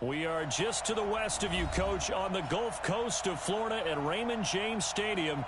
We are just to the west of you, Coach, on the Gulf Coast of Florida at Raymond James Stadium.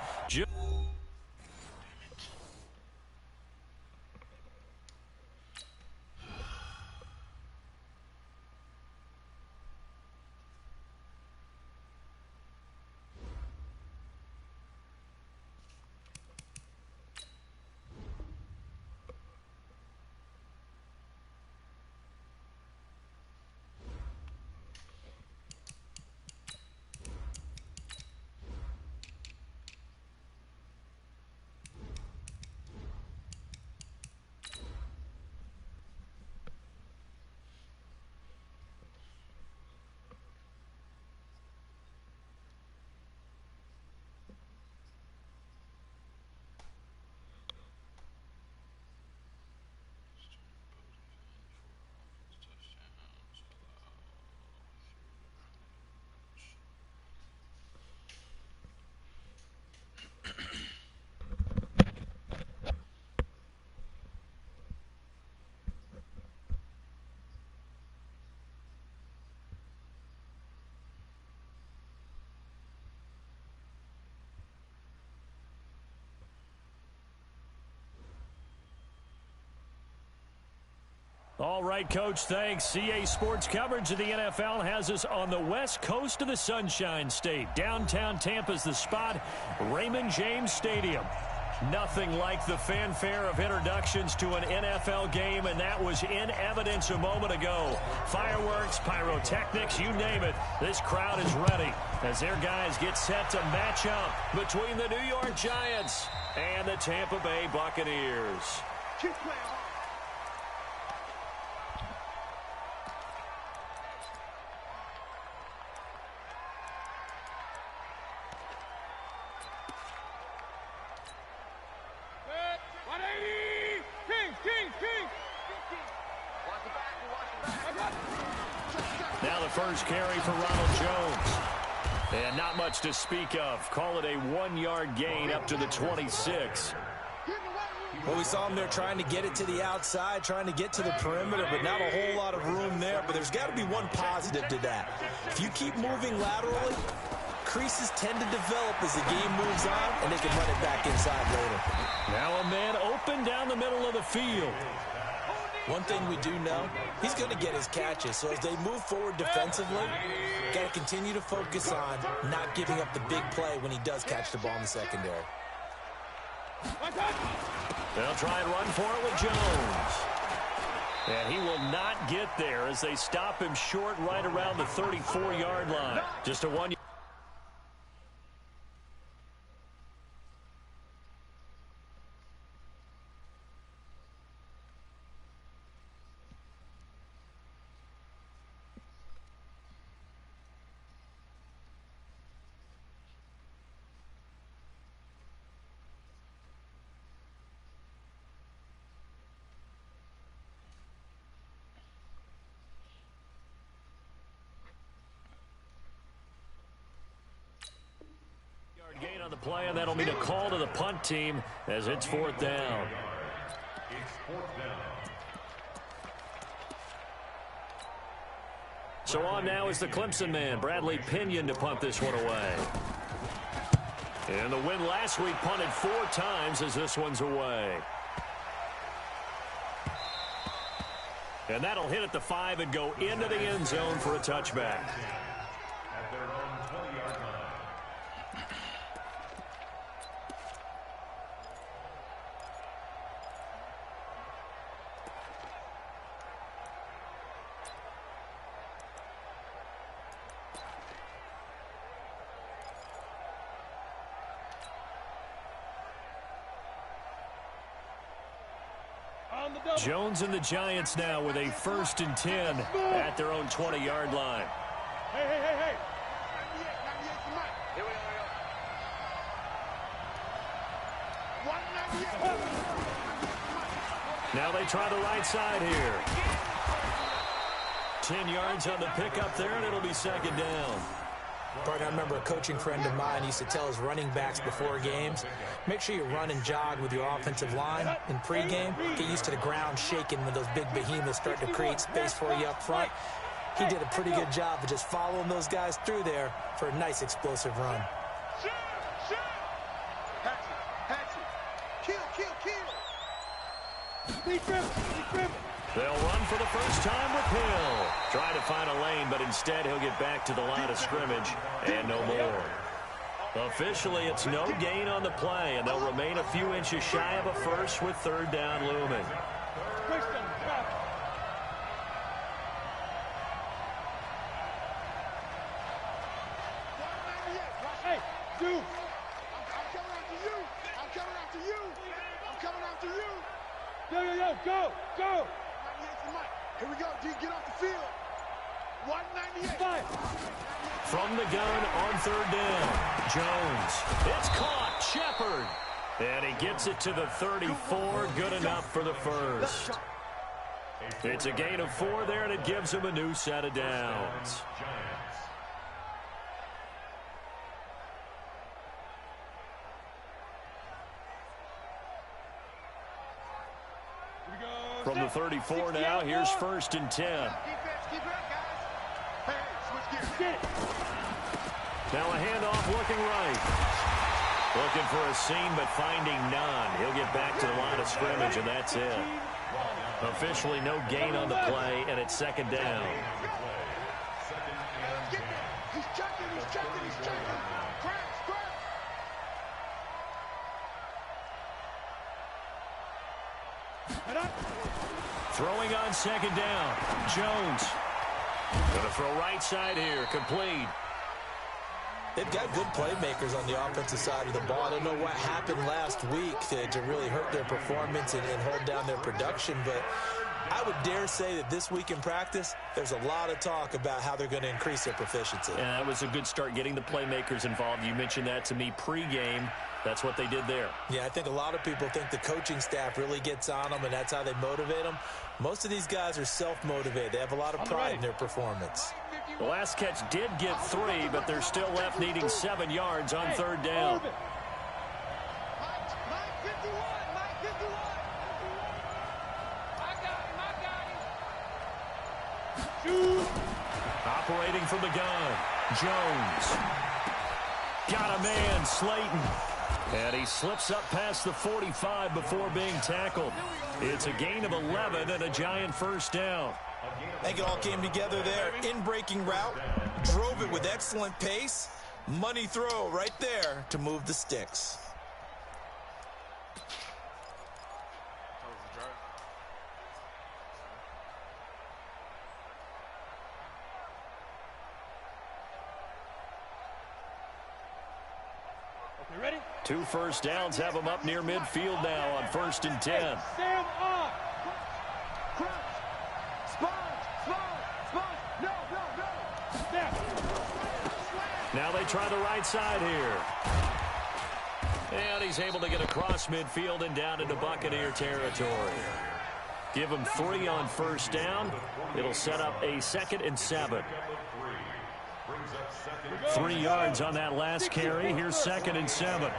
All right, Coach, thanks. CA Sports coverage of the NFL has us on the west coast of the Sunshine State. Downtown Tampa's the spot, Raymond James Stadium. Nothing like the fanfare of introductions to an NFL game, and that was in evidence a moment ago. Fireworks, pyrotechnics, you name it. This crowd is ready as their guys get set to match up between the New York Giants and the Tampa Bay Buccaneers. Keep playing. Now the first carry for Ronald Jones. And not much to speak of. Call it a 1-yard gain up to the 26. Well, we saw him there trying to get it to the outside, trying to get to the perimeter, but not a whole lot of room there. But there's got to be one positive to that. If you keep moving laterally, creases tend to develop as the game moves on, and they can run it back inside later. Now a man open down the middle of the field. One thing we do know, he's going to get his catches. So as they move forward defensively, got to continue to focus on not giving up the big play when he does catch the ball in the secondary. They'll try and run for it with Jones. And he will not get there as they stop him short right around the 34-yard line. Just a 1. Gain on the play, and that'll mean a call to the punt team as it's 4th down. So on now is the Clemson man, Bradley Pinion, to punt this one away. And the win last week punted 4 times as this one's away. And that'll hit at the 5 and go into the end zone for a touchback. Jones and the Giants now with a 1st and 10 at their own 20-yard line. Hey. Now they try the right side here. 10 yards on the pickup there, and it'll be 2nd down. Partner, I remember a coaching friend of mine used to tell his running backs before games, make sure you run and jog with your offensive line in pregame. Get used to the ground shaking when those big behemoths start to create space for you up front. He did a pretty good job of just following those guys through there for a nice explosive run. They'll run for the first time with Hill. Try to find a lane, but instead he'll get back to the line of scrimmage and no more. Officially, it's no gain on the play, and they'll remain a few inches shy of a first with third down looming. Go! Here we go, D, get off the field. 198. From the gun on third down, Jones. It's caught, Shepard. And he gets it to the 34, good enough for the first. It's a gain of 4 there, and it gives him a new set of downs. From the 34 now, here's first and 10. Now a handoff looking right. Looking for a seam, but finding none. He'll get back to the line of scrimmage, and that's it. Officially no gain on the play, and it's second down. He's checking. Throwing on second down, Jones. Going to throw right side here, complete. They've got good playmakers on the offensive side of the ball. I don't know what happened last week to really hurt their performance and hold down their production, but I would dare say that this week in practice, there's a lot of talk about how they're going to increase their proficiency. Yeah, that was a good start, getting the playmakers involved. You mentioned that to me pregame. That's what they did there. Yeah, I think a lot of people think the coaching staff really gets on them, and that's how they motivate them. Most of these guys are self-motivated. They have a lot of pride in their performance. The last catch did get 3, but they're still left needing 7 yards on third down. Operating from the gun, Jones. Got a man, Slayton. And he slips up past the 45 before being tackled. It's a gain of 11 and a giant first down. I think it all came together there. In-breaking route, drove it with excellent pace. Money throw right there to move the sticks. Ready? 2 first downs have them up near midfield now on first and 10. Stand up. Sponge. No. Step. Now they try the right side here. And he's able to get across midfield and down into Buccaneer territory. Give him 3 on first down. It'll set up a 2nd and 7. 3 yards on that last carry. Here's 2nd and 7.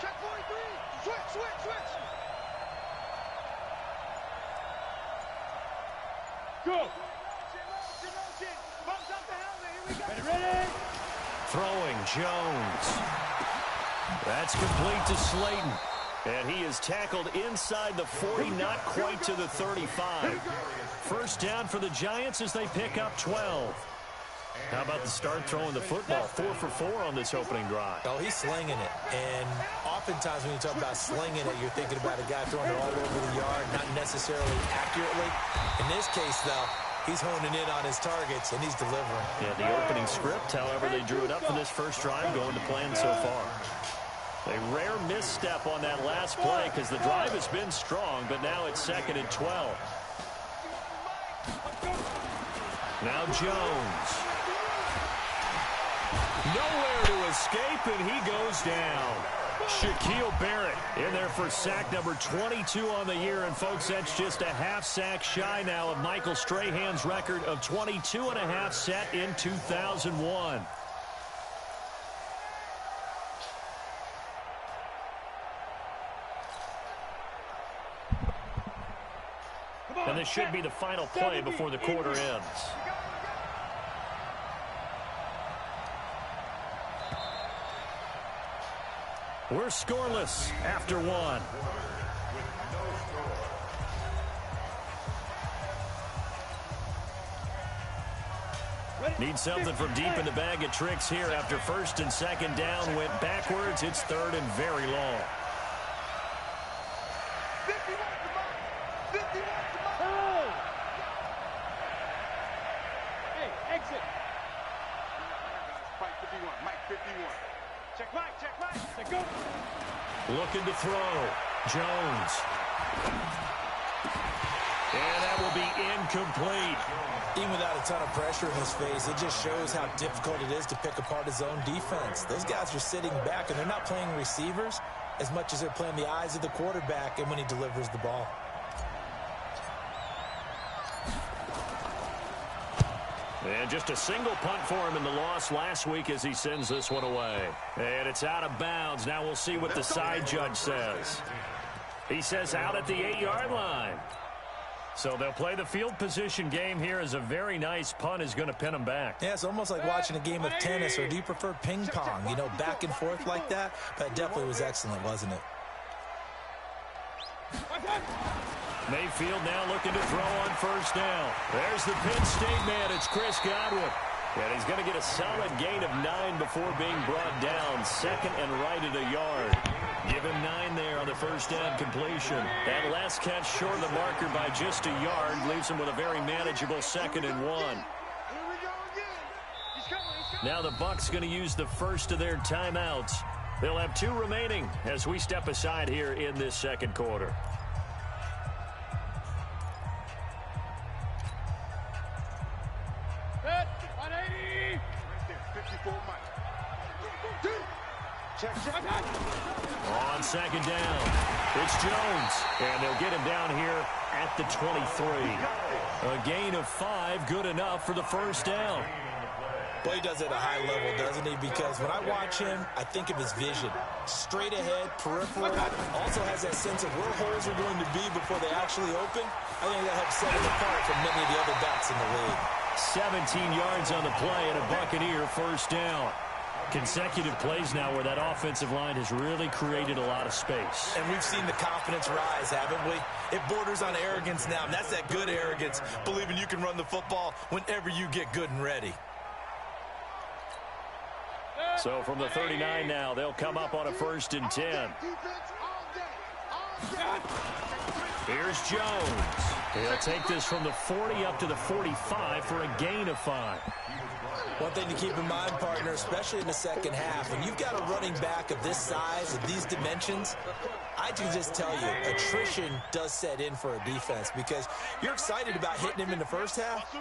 Check 43. Switch. Go. Ready? Throwing, Jones. That's complete to Slayton. And he is tackled inside the 40, not quite to the 35. First down for the Giants as they pick up 12. How about the start throwing the football? 4 for 4 on this opening drive. Oh, he's slinging it. And oftentimes when you talk about slinging it, you're thinking about a guy throwing it all over the yard, not necessarily accurately. In this case, though, he's honing in on his targets, and he's delivering. Yeah, the opening script, however, they drew it up for this first drive, going to plan so far. A rare misstep on that last play because the drive has been strong, but now it's 2nd and 12. Now Jones. Nowhere to escape, and he goes down. Shaquille Barrett in there for sack number 22 on the year. And, folks, that's just a half sack shy now of Michael Strahan's record of 22.5 set in 2001. And this should be the final play before the quarter ends. We're scoreless after one. Need something from deep in the bag of tricks here after first and second down went backwards. It's third and very long. Hey, exit. Mike 51. Mike 51. Check Mike. Check Mike. Check go. Looking to throw. Jones. And that will be incomplete. Even without a ton of pressure in his face, it just shows how difficult it is to pick apart his own defense. Those guys are sitting back, and they're not playing receivers as much as they're playing the eyes of the quarterback and when he delivers the ball. And just a single punt for him in the loss last week as he sends this one away. And it's out of bounds. Now we'll see what the side judge says. He says out at the 8-yard line. So they'll play the field position game here as a very nice punt is going to pin them back. Yeah, it's almost like watching a game of tennis, or do you prefer ping pong? You know, back and forth like that? But it definitely was excellent, wasn't it? Mayfield now looking to throw on first down. There's the Penn State man. It's Chris Godwin. And he's going to get a solid gain of 9 before being brought down. Second and right at a yard. Give him 9 there on the first down completion. That last catch short of the marker by just a yard leaves him with a very manageable second and 1. Now the Bucs going to use the first of their timeouts. They'll have 2 remaining as we step aside here in this second quarter. On second down, it's Jones, and they'll get him down here at the 23. A gain of 5, good enough for the first down. Well, he does it at a high level, doesn't he? Because when I watch him, I think of his vision. Straight ahead, peripheral, also has that sense of where holes are going to be before they actually open. I think that helps set him apart from many of the other backs in the league. 17 yards on the play and a Buccaneer first down. Consecutive plays now where that offensive line has really created a lot of space. And we've seen the confidence rise, haven't we? It borders on arrogance now, and that's that good arrogance, believing you can run the football whenever you get good and ready. So from the 39 now, they'll come up on a first and 10. Here's Jones. He'll take this from the 40 up to the 45 for a gain of 5. One thing to keep in mind, partner, especially in the second half, when you've got a running back of this size, of these dimensions, I can just tell you, attrition does set in for a defense because you're excited about hitting him in the first half.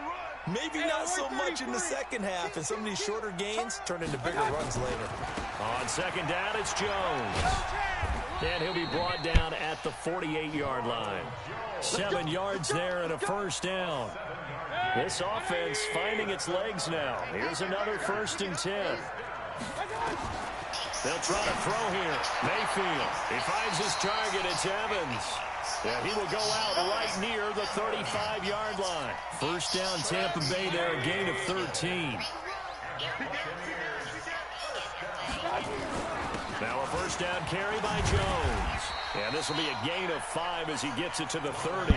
Maybe not so much in the second half, and some of these shorter gains turn into bigger runs later. On second down, it's Jones. And he'll be brought down at the 48-yard line. 7 yards there and a first down. This offense finding its legs now. Here's another first and 10. They'll try to throw here. Mayfield. He finds his target. It's Evans. And he will go out right near the 35-yard line. First down, Tampa Bay there, a gain of 13. Now a first down carry by Jones. And this will be a gain of 5 as he gets it to the 30.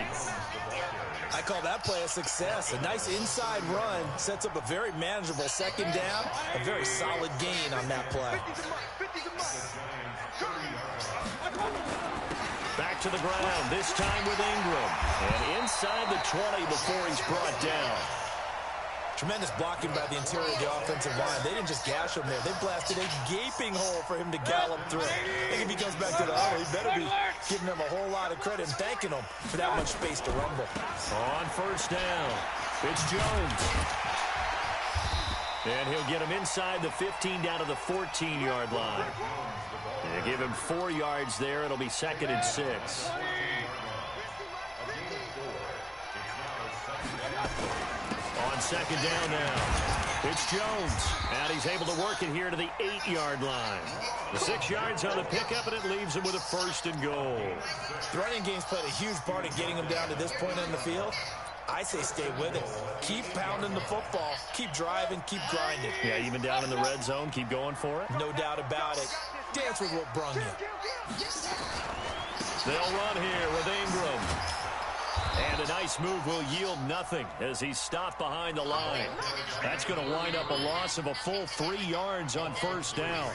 I call that play a success. A nice inside run sets up a very manageable second down. A very solid gain on that play. Back to the ground, this time with Ingram. And inside the 20 before he's brought down. Tremendous blocking by the interior of the offensive line. They didn't just gash him there. They blasted a gaping hole for him to gallop through. I think if he comes back to the huddle, he better be giving them a whole lot of credit and thanking them for that much space to rumble. On first down, it's Jones. And he'll get him inside the 15 down to the 14-yard line. They give him 4 yards there. It'll be second and 6. On second down now. It's Jones, and he's able to work it here to the 8-yard line. The 6 yards on the pickup, and it leaves him with a 1st and goal. The running game's played a huge part in getting him down to this point on the field. I say stay with it. Keep pounding the football. Keep driving. Keep grinding. Yeah, even down in the red zone, keep going for it. No doubt about it. Dance with what brung you. They'll run here with Ingram. And a nice move will yield nothing as he's stopped behind the line. That's going to wind up a loss of a full 3 yards on 1st down.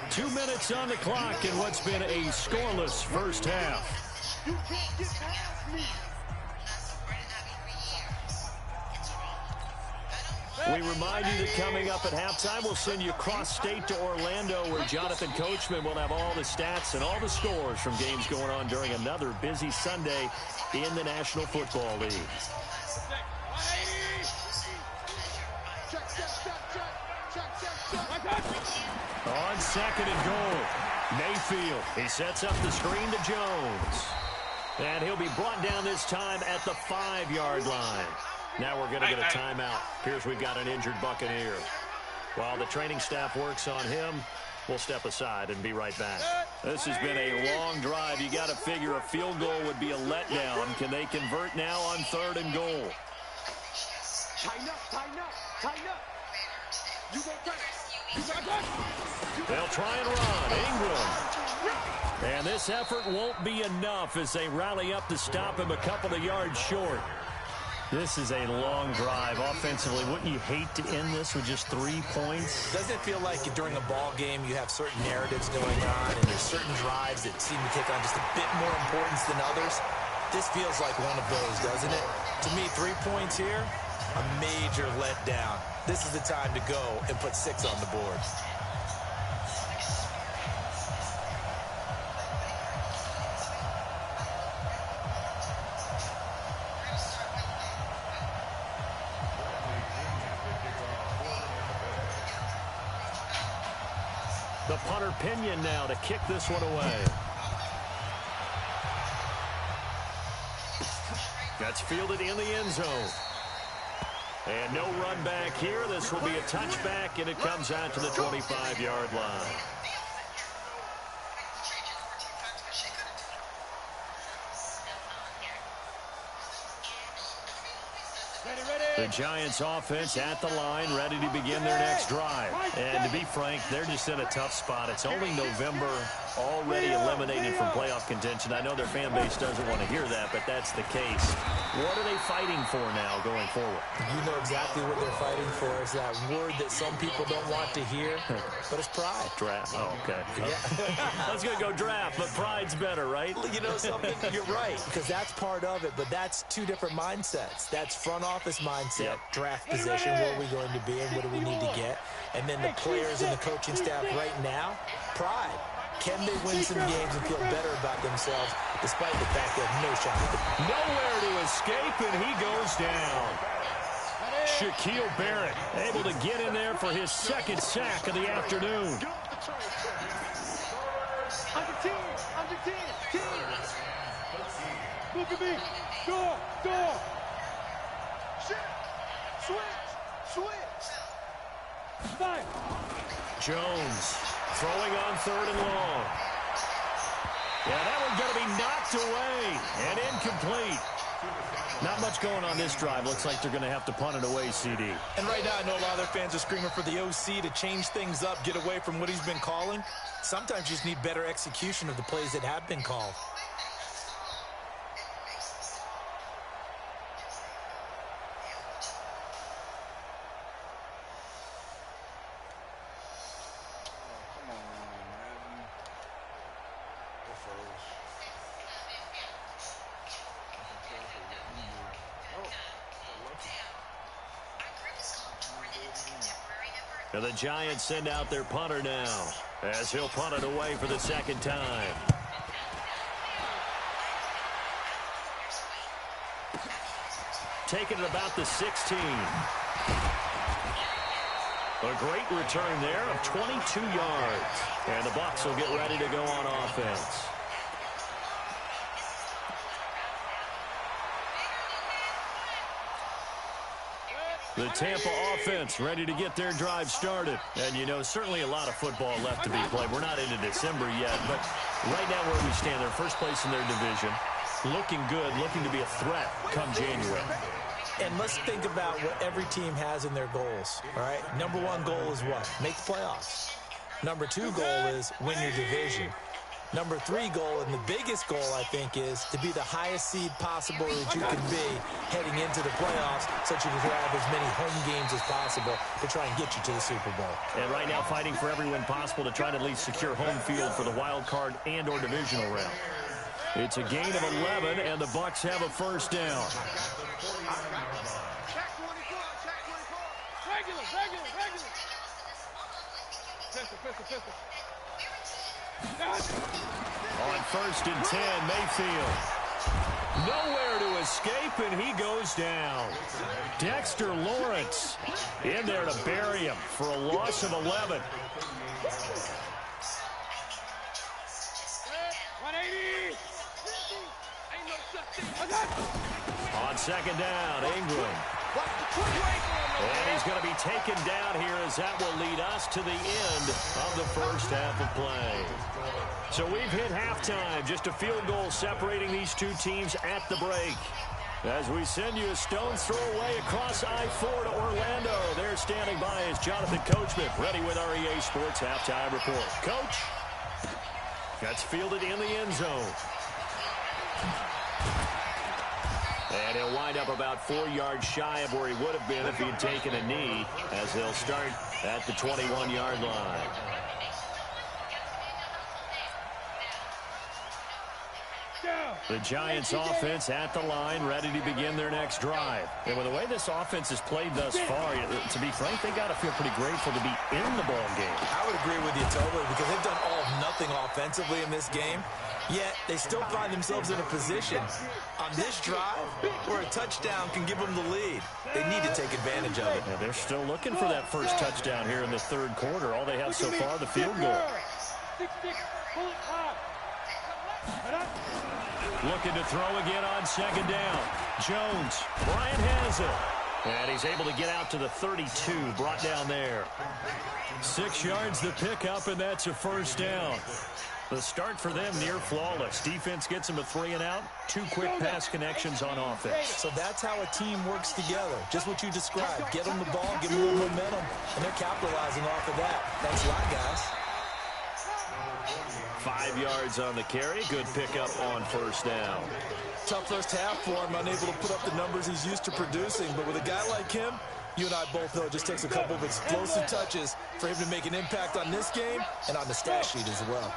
2 minutes on the clock in what's been a scoreless first half. You can't get past me. We remind you that coming up at halftime, we'll send you cross-state to Orlando, where Jonathan Coachman will have all the stats and all the scores from games going on during another busy Sunday in the National Football League. On 2nd and goal, Mayfield. He sets up the screen to Jones. And he'll be brought down this time at the 5-yard line. Now we're going to get a timeout. Appears we've got an injured Buccaneer. While the training staff works on him, we'll step aside and be right back. This has been a long drive. You got to figure a field goal would be a letdown. Can they convert now on 3rd and goal? Tighten up, tighten up, tighten up. You go first. You got that. They'll try and run. Ingram. And this effort won't be enough as they rally up to stop him a couple of yards short. This is a long drive offensively. Wouldn't you hate to end this with just 3 points? Doesn't it feel like during a ball game you have certain narratives going on and there's certain drives that seem to take on just a bit more importance than others? This feels like one of those, doesn't it? To me, 3 points here, a major letdown. This is the time to go and put 6 on the board. The punter Pinion now to kick this one away. That's fielded in the end zone. And no run back here. This will be a touchback, and it comes out to the 25-yard line. The Giants offense at the line, ready to begin their next drive. And to be frank, they're just in a tough spot. It's only November, already eliminated from playoff contention. I know their fan base doesn't want to hear that, but that's the case. What are they fighting for now going forward? You know exactly what they're fighting for. It's that word that some people don't want to hear, but it's pride. Draft. Oh, okay. Yeah. I was going to go draft, but pride's better, right? You know something? You're right, because that's part of it, but that's 2 different mindsets. That's front office mindset, draft position, where are we going to be and what do we need to get? And then the players and the coaching staff right now, pride. Can they win some games and feel better about themselves despite the fact they have no shot at it? Nowhere to escape, and he goes down. Shaquille Barrett able to get in there for his 2nd sack of the afternoon. Under 10, under 10, 10. Look at me. Door, door. Switch. Fire. Jones throwing on 3rd and long. Yeah, that one's going to be knocked away and incomplete. Not much going on this drive. Looks like they're going to have to punt it away, CD. And right now, I know a lot of their fans are screaming for the OC to change things up, get away from what he's been calling. Sometimes you just need better execution of the plays that have been called. And the Giants send out their punter now as he'll punt it away for the 2nd time. Taking it about the 16. A great return there of 22 yards. And the Bucs will get ready to go on offense. The Tampa offense ready to get their drive started. And, you know, certainly a lot of football left to be played. We're not into December yet, but right now where we stand, they're first place in their division. Looking good, looking to be a threat come January. And let's think about what every team has in their goals, all right? Number one goal is what? Make the playoffs. Number two goal is win your division. Number three goal, and the biggest goal, I think, is to be the highest seed possible that you can be heading into the playoffs so that you can have as many home games as possible to try and get you to the Super Bowl. And right now fighting for every win possible to try to at least secure home field for the wild card and or divisional round. It's a gain of 11, and the Bucs have a first down. On first and 10, Mayfield. Nowhere to escape, and he goes down. Dexter Lawrence in there to bury him for a loss of 11. 180. On second down, Ingram. And he's going to be taken down here as that will lead us to the end of the first half of play. So we've hit halftime, just a field goal separating these two teams at the break. As we send you a stone's throw away across I-4 to Orlando. There standing by is Jonathan Coachman, ready with our EA Sports Halftime Report. Coach, that's fielded in the end zone. And he'll wind up about 4 yards shy of where he would have been if he'd taken a knee, as they'll start at the 21-yard line. The Giants offense at the line, ready to begin their next drive. And with the way this offense has played thus far, to be frank, they got to feel pretty grateful to be in the ball game. I would agree with you totally, because they've done all of nothing offensively in this game, yet they still find themselves in a position on this drive where a touchdown can give them the lead. They need to take advantage of it. Yeah, they're still looking for that first touchdown here in the third quarter. All they have so far, the field goal. Looking to throw again on second down. Jones, Bryant has it. And he's able to get out to the 32, brought down there. 6 yards the pickup, and that's a first down. The start for them near flawless. Defense gets them a 3 and out. 2 quick pass connections on offense. So that's how a team works together. Just what you described. Get them the ball, give them a little momentum, and they're capitalizing off of that. Thanks a lot, guys. 5 yards on the carry. Good pickup on first down. Tough first half for him, unable to put up the numbers he's used to producing. But with a guy like him, you and I both know it just takes a couple of explosive touches for him to make an impact on this game and on the stat sheet as well.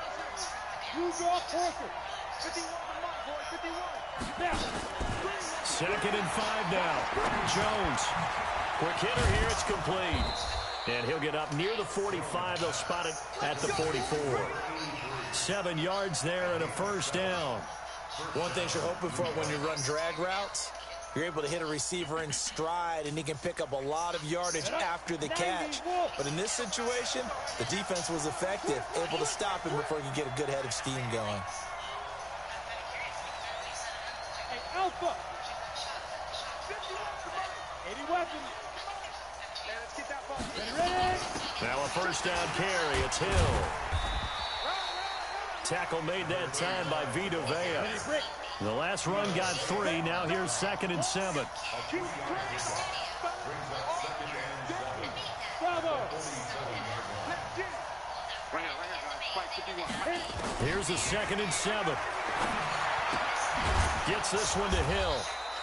Second and 5 now. Jones. Quick hitter here. It's complete. And he'll get up near the 45. They'll spot it at the 44. 7 yards there and a first down. One thing you're hoping for when you run drag routes, you're able to hit a receiver in stride, and he can pick up a lot of yardage after the catch. But in this situation, the defense was effective, able to stop him before he could get a good head of steam going. Hey, Alpha. 80 weapons. Let's get that ball. Ready? Now a first down carry. It's Hill. Tackle made that time by Vita Vea. The last run got 3. Now here's 2nd and 7. Here's a 2nd and 7. Gets this one to Hill.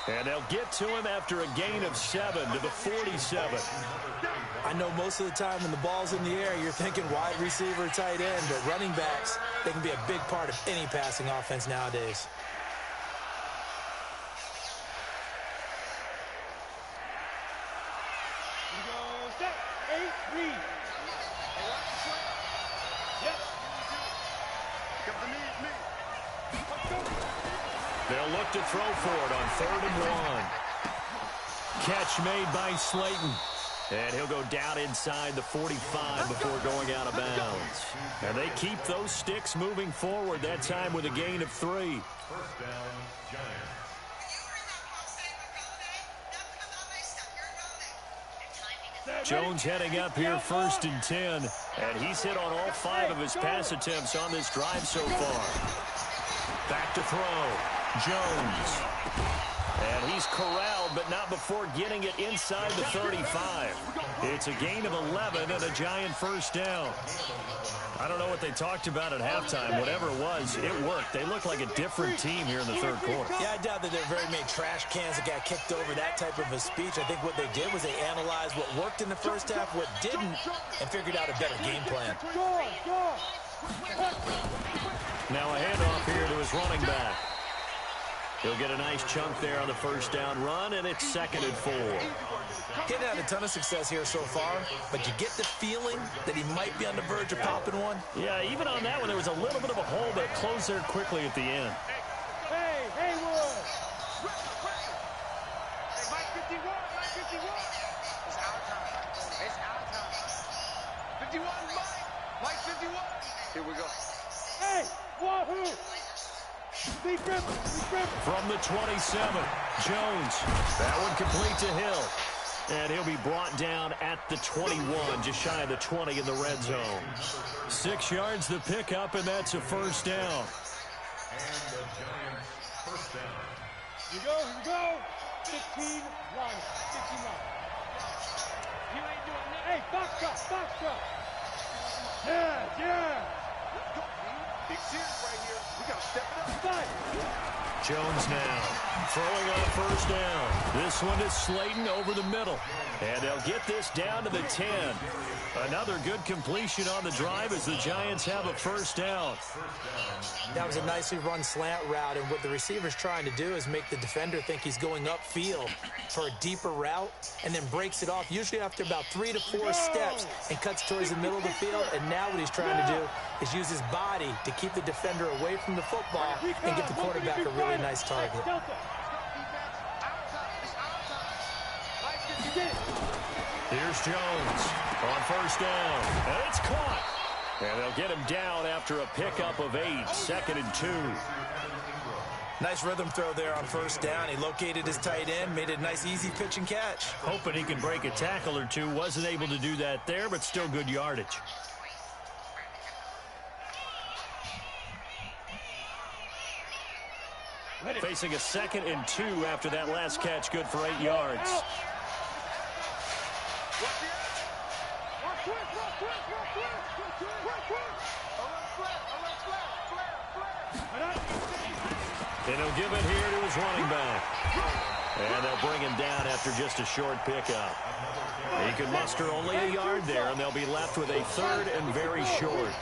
And they'll get to him after a gain of 7 to the 47. I know most of the time when the ball's in the air, you're thinking wide receiver, tight end, but running backs, they can be a big part of any passing offense nowadays. They'll look to throw for it on 3rd and 1. Catch made by Slayton. And he'll go down inside the 45 before going out of bounds. And they keep those sticks moving forward, that time with a gain of 3. First down, Giants. Jones heading up here 1st and 10. And he's hit on all 5 of his pass attempts on this drive so far. Back to throw. Jones. And he's corralled, but not before getting it inside the 35. It's a gain of 11 and a Giant first down. I don't know what they talked about at halftime. Whatever it was, it worked. They look like a different team here in the 3rd quarter. Yeah, I doubt that there are very many trash cans that got kicked over, that type of a speech. I think what they did was they analyzed what worked in the first half, what didn't, and figured out a better game plan. Now a handoff here to his running back. He'll get a nice chunk there on the first down run, and it's 2nd and 4. Getting had a ton of success here so far, but you get the feeling that he might be on the verge of popping one. Yeah, even on that one, there was a little bit of a hole, but it closed there quickly at the end. Hey, Haywood! Hey, Mike 51, Mike 51! It's our time. It's our time. 51, Mike 51! Here we go. Hey, wahoo! From the 27, Jones. That one complete to Hill. And he'll be brought down at the 21, just shy of the 20 in the red zone. 6 yards the pickup, and that's a first down. And the Giants' first down. Here we go. 15 line. 15 line. You ain't doing that. Hey, box truck. Yeah. Big series right here. We got to step it up. Jones now throwing on first down. This one is Slayton over the middle. And they'll get this down to the 10. Another good completion on the drive as the Giants have a first down. That was a nicely run slant route, and what the receiver's trying to do is make the defender think he's going upfield for a deeper route and then breaks it off, usually after about 3 to 4 steps, and cuts towards the middle of the field. And now what he's trying to do is use his body to keep the defender away from the football and get the quarterback a really nice target. Here's Jones on first down, and it's caught. And they'll get him down after a pickup of 8, 2nd and 2. Nice rhythm throw there on first down. He located his tight end, made a nice easy pitch and catch. Hoping he can break a tackle or two. Wasn't able to do that there, but still good yardage. Facing a 2nd and 2 after that last catch, good for 8 yards. And he'll give it here to his running back. And they'll bring him down after just a short pickup. He can muster only a yard there, and they'll be left with a 3rd and very short.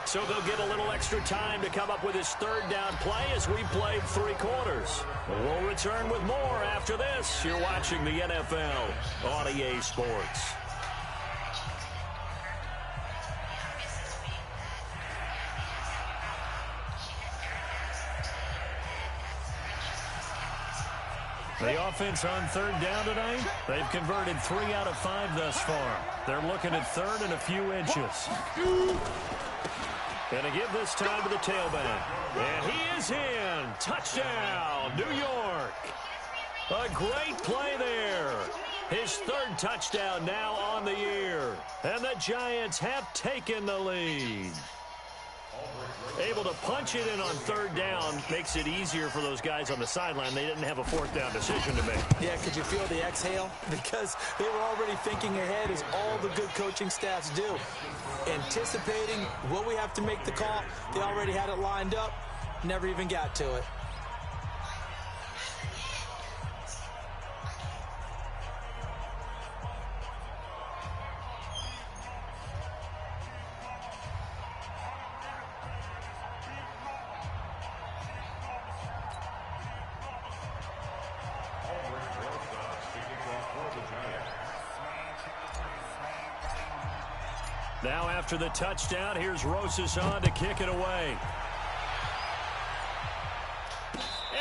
So they'll get a little extra time to come up with his 3rd down play as we played 3 quarters. We'll return with more after this. You're watching the NFL on EA Sports. The offense on 3rd down tonight, they've converted 3 out of 5 thus far. They're looking at 3rd and a few inches. Going to give this time to the tailback. And he is in. Touchdown, New York. A great play there. His 3rd touchdown now on the year. And the Giants have taken the lead. Able to punch it in on 3rd down makes it easier for those guys on the sideline. They didn't have a 4th down decision to make. Yeah, could you feel the exhale? Because they were already thinking ahead, as all the good coaching staffs do. Anticipating what we have to make the call. They already had it lined up. Never even got to it. Now after the touchdown, here's Rosas on to kick it away.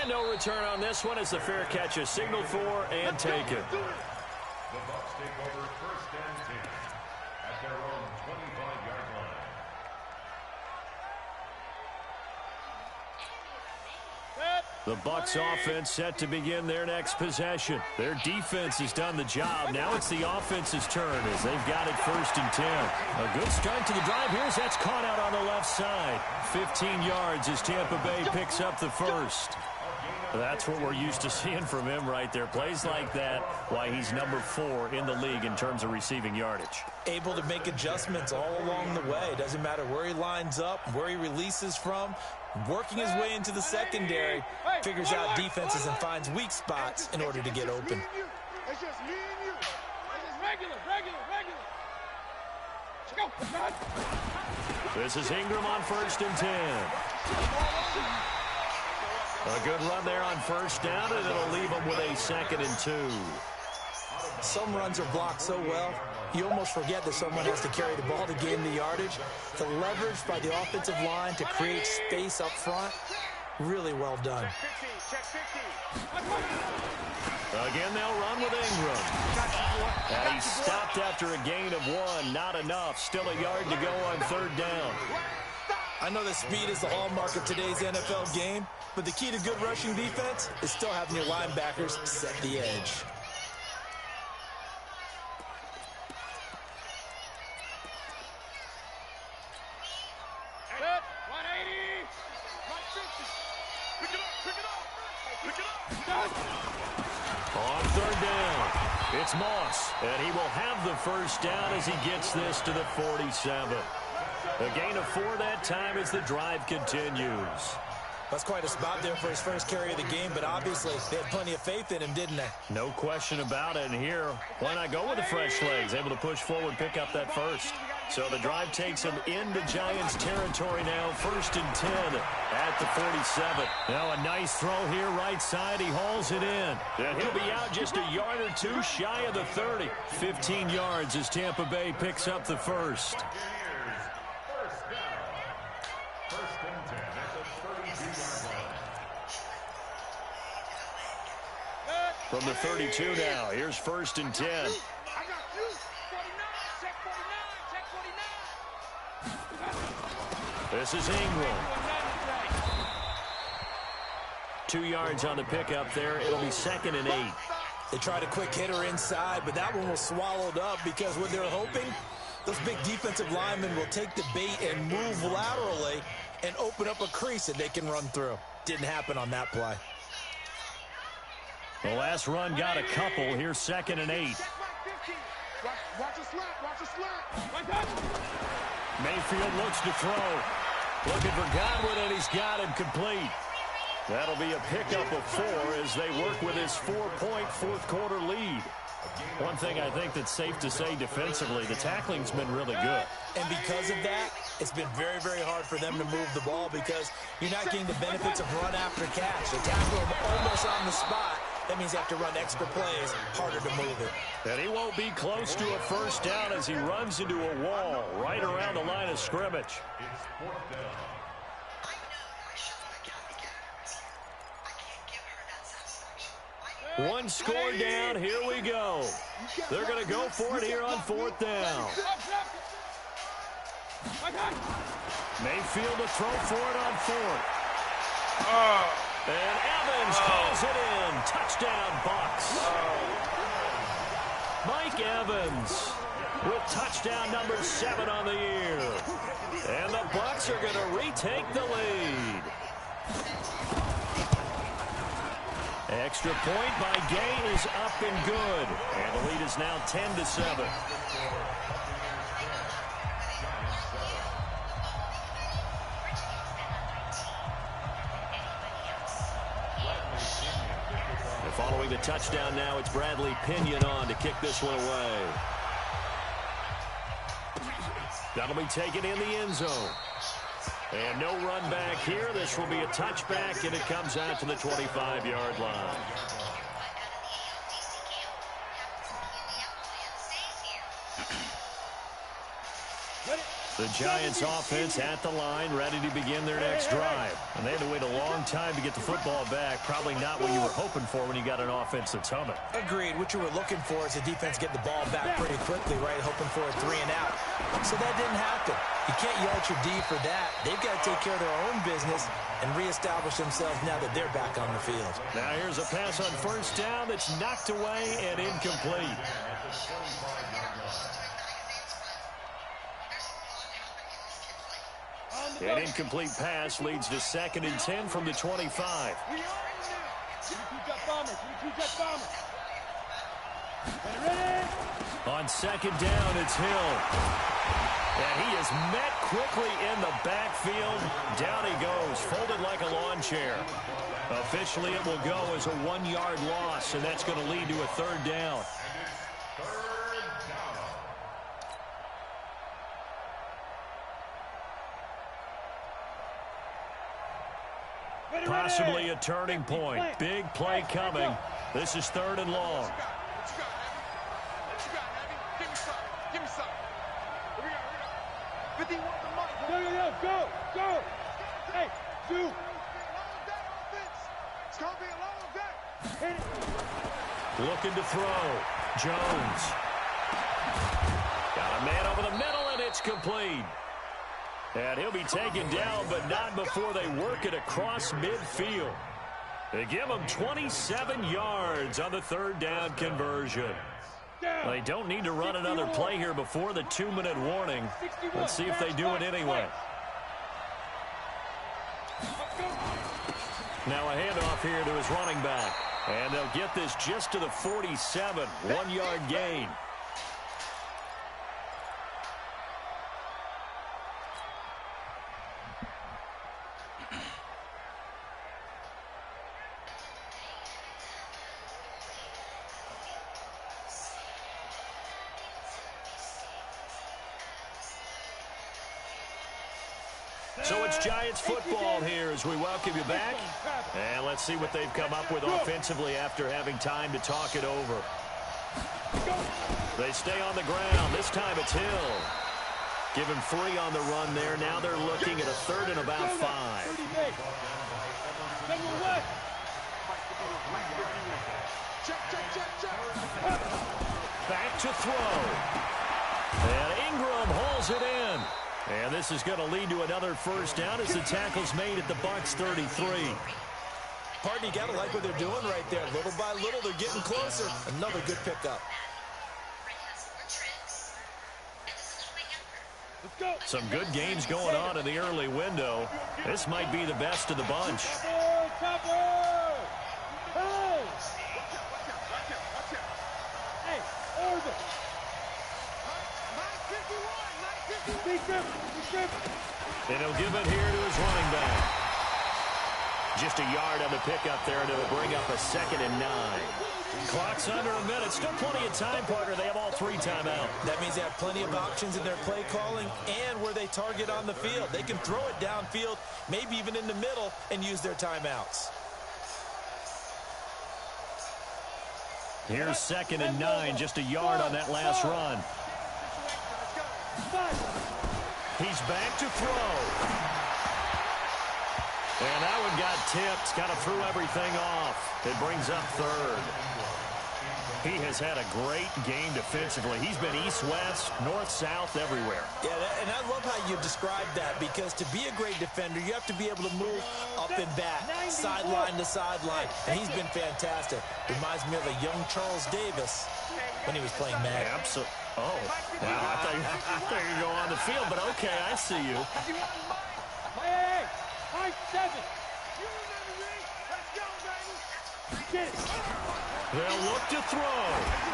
And no return on this one as the fair catch is signaled for and taken. The Bucs take over 1st and 10 at their own 25-yard line. Set. The Bucs offense set to begin their next possession. Their defense has done the job. Now it's the offense's turn as they've got it 1st and 10. A good start to the drive here as that's caught out on the left side. 15 yards as Tampa Bay picks up the first. That's what we're used to seeing from him right there. Plays like that, why he's number 4 in the league in terms of receiving yardage. Able to make adjustments all along the way. Doesn't matter where he lines up, where he releases from. Working his way into the secondary, figures out defenses and finds weak spots in order to get open. It's just me and you. It's just regular. This is Ingram on 1st and 10. A good run there on 1st down, and it'll leave him with a 2nd and 2. Some runs are blocked so well, you almost forget that someone has to carry the ball to gain the yardage. The leverage by the offensive line to create space up front, really well done. Again, they'll run with Ingram. And he stopped after a gain of 1. Not enough. Still a yard to go on 3rd down. I know that speed is the hallmark of today's NFL game, but the key to good rushing defense is still having your linebackers set the edge. On 3rd down, it's Moss, and he will have the 1st down as he gets this to the 47. A gain of 4 that time as the drive continues. That's quite a spot there for his first carry of the game, but obviously they had plenty of faith in him, didn't they? No question about it, and here, why not go with the fresh legs? Able to push forward, pick up that 1st. So the drive takes him into Giants territory now, 1st and 10 at the 47. Now a nice throw here, right side. He hauls it in. And he'll be out just a yard or 2 shy of the 30. 15 yards as Tampa Bay picks up the 1st. From the 32 now, here's 1st and 10. This is Ingram. 2 yards on the pickup there. It'll be 2nd and 8. They tried a quick hitter inside, but that one was swallowed up because what they're hoping, those big defensive linemen will take the bait and move laterally and open up a crease that they can run through. Didn't happen on that play. The last run got a couple. Here's 2nd and 8. Watch a slant. Mayfield looks to throw. Looking for Godwin, and he's got him complete. That'll be a pickup of 4 as they work with his 4-point 4th-quarter lead. One thing I think that's safe to say defensively, the tackling's been really good. And because of that, it's been very, very hard for them to move the ball because you're not getting the benefits of run after catch. They tackle him almost on the spot. That means they have to run extra plays, harder to move it. And he won't be close to a 1st down as he runs into a wall right around the line of scrimmage. It's 4th down. One score down, here we go. They're going to go for it here on 4th down. Mayfield to throw for it on 4th. And Evans calls it in. Touchdown, Bucs. Mike Evans with touchdown number 7 on the year. And the Bucs are going to retake the lead. Extra point by Gay is up and good. And the lead is now 10-7. Following the touchdown now, it's Bradley Pinion on to kick this one away. That'll be taken in the end zone. And no run back here. This will be a touchback, and it comes out to the 25-yard line. The Giants offense at the line, ready to begin their next drive. And they had to wait a long time to get the football back. Probably not what you were hoping for when you got an offense that's humming. Agreed. What you were looking for is the defense get the ball back pretty quickly, right? Hoping for a 3 and out. So that didn't happen. You can't yell at your D for that. They've got to take care of their own business and reestablish themselves now that they're back on the field. Now here's a pass on first down that's knocked away and incomplete. An incomplete pass leads to 2nd and 10 from the 25. On 2nd down, it's Hill. And he is met quickly in the backfield. Down he goes, folded like a lawn chair. Officially, it will go as a 1-yard loss, and that's going to lead to a 3rd down. Possibly a turning point. Big play coming. This is 3rd and long. Give me some. Here we go. 51 to Mike. Go. Hey, do. It's going to be a long day. Hit it. Looking to throw. Jones. Got a man over the middle, and it's complete. And he'll be taken down, but not before they work it across midfield. They give him 27 yards on the 3rd down conversion. They don't need to run another play here before the 2-minute warning. Let's see if they do it anyway. Now a handoff here to his running back. And they'll get this just to the 47. 1-yard gain. So it's Giants football here as we welcome you back. And let's see what they've come up with offensively after having time to talk it over. They stay on the ground. This time it's Hill. Given free on the run there. Now they're looking at a 3rd and about 5. Back to throw. And Ingram hauls it in. And this is going to lead to another 1st down as the tackle's made at the Bucs 33. Pardon, you got to like what they're doing right there. Little by little, they're getting closer. Another good pickup. Some good games going on in the early window. This might be the best of the bunch. And he'll give it here to his running back. Just a yard on the pickup there, and it'll bring up a 2nd and 9. Clock's under a minute. Still plenty of time, partner. They have all 3 timeouts. That means they have plenty of options in their play calling and where they target on the field. They can throw it downfield, maybe even in the middle, and use their timeouts. Here's 2nd and 9, just a yard on that last run. He's back to throw. And that one got tipped. Kind of threw everything off. It brings up 3rd. He has had a great game defensively. He's been east-west, north-south, everywhere. Yeah, and I love how you described that, because to be a great defender, you have to be able to move up and back, sideline to sideline. And he's been fantastic. Reminds me of a young Charles Davis when he was playing Madden. Absolutely. Oh, wow. I thought you were going on the field, but okay, I see you. Hey, Mike 7. You remember me? Let's go, baby. Get it. They'll look to throw.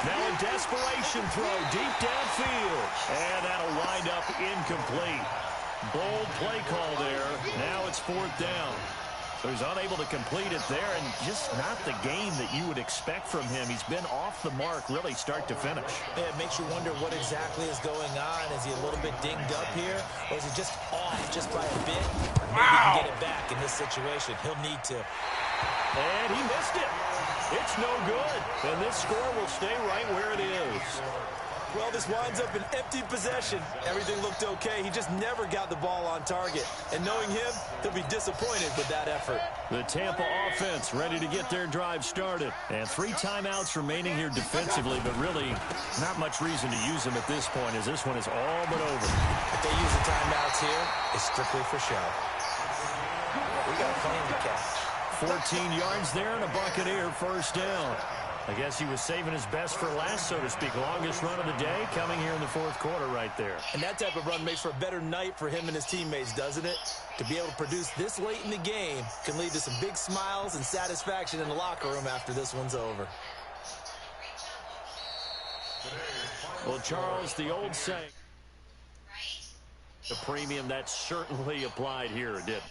Now a desperation throw deep downfield. And that'll wind up incomplete. Bold play call there. Now it's 4th down. So he's unable to complete it there, and just not the game that you would expect from him. He's been off the mark really start to finish. Yeah, it makes you wonder what exactly is going on. Is he a little bit dinged up here, or is he just off just by a bit? Maybe he can get it back in this situation. He'll need to. And he missed it. It's no good. And this score will stay right where it is. Well, this winds up an empty possession. Everything looked okay. He just never got the ball on target. And knowing him, he'll be disappointed with that effort. The Tampa offense ready to get their drive started. And 3 timeouts remaining here defensively, but really not much reason to use them at this point, as this one is all but over. If they use the timeouts here, it's strictly for show. We got a claim to catch. 14 yards there and a Buccaneer first down. I guess he was saving his best for last, so to speak. Longest run of the day coming here in the fourth quarter right there. And that type of run makes for a better night for him and his teammates, doesn't it? To be able to produce this late in the game can lead to some big smiles and satisfaction in the locker room after this one's over. Well, Charles, the old saying, the premium that certainly applied here, did.